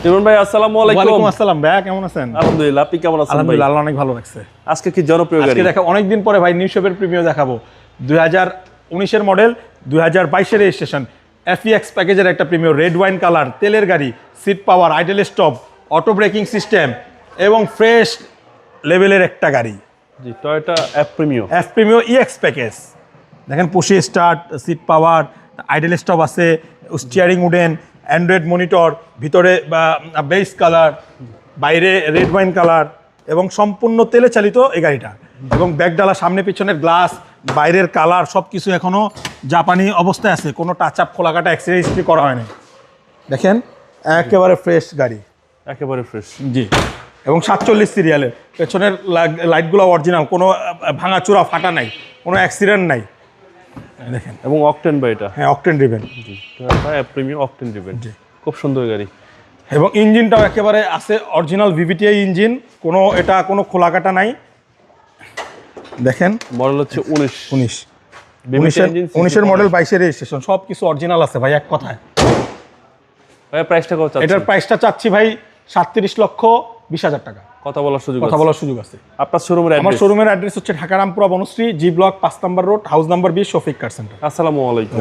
ইমরান ভাই আসসালামু আলাইকুম। ওয়ালাইকুম আসসালাম ভাই, কেমন আছেন? আলহামদুলিল্লাহ, আপনি কেমন আছেন ভাই? আলহামদুলিল্লাহ, আল্লাহ অনেক ভালো রাখছে। আজকে কি জনপ্রিয় গাড়ি? আজকে দেখো অনেকদিন পরে ভাই নিউ শেপের প্রিমিয়াম দেখাবো। 2019 এর মডেল, 2022 এর রেজিস্ট্রেশন, এফইএক্স প্যাকেজের একটা প্রিমিয়াম, রেড ওয়াইন কালার, তেলের গাড়ি, seat power, idle stop, auto braking system এবং ফ্রেশ লেভেলের একটা গাড়ি। জি, Toyota F premium. F premium EX package. দেখেন পুশি start, seat power, idle stop আছে, স্টিয়ারিং উডেন, অ্যান্ড্রয়েড মনিটর, ভিতরে বেস কালার, বাইরে রেড ওয়াইন কালার এবং সম্পূর্ণ তেলে চালিত এই গাড়িটা। এবং ব্যাকডালা, সামনে পিছনের গ্লাস, বাইরের কালার সব কিছু এখনও জাপানি অবস্থায় আছে, কোনো টাচ আপ খোলাকাটা এক্সেসরি করা হয়নি। দেখেন একেবারে ফ্রেশ গাড়ি, একেবারে ফ্রেশ। জি। এবং 47 সিরিয়ালের, পেছনের লাইটগুলো অরিজিনাল, কোনো ভাঙাচোরা ফাটা নাই, কোনো অ্যাক্সিডেন্ট নাই। দেখেন, এবং অকটেন বা এটা? হ্যাঁ, অকটেন ড্রিভেন। জি, Toyota F premium octane driven. জি, খুব সুন্দর গাড়ি। এবং ইঞ্জিনটাও একেবারে আছে অরিজিনাল ভিভিটিআই ইঞ্জিন, কোনো খোলাকাটা নাই। দেখেন মডেল হচ্ছে 19 19 মডেল, 22 রেজিস্ট্রেশন, সব কিছু অরিজিনাল আছে ভাই, এক কথায়। ভাই প্রাইসটা কত চাচ্ছেন? এটার প্রাইসটা চাচ্ছি ভাই 37,20,000 টাকা। কথা বলার সুযোগ কথা বলার সুযোগ আছে। আপনার শোরুমের আমার অ্যাড্রেস? শোরুমের অ্যাড্রেস হচ্ছে Dhaka Rampura Banasree, G block 5 number road, house number 20, Shafiq Car Centre. আসসালামু আলাইকুম।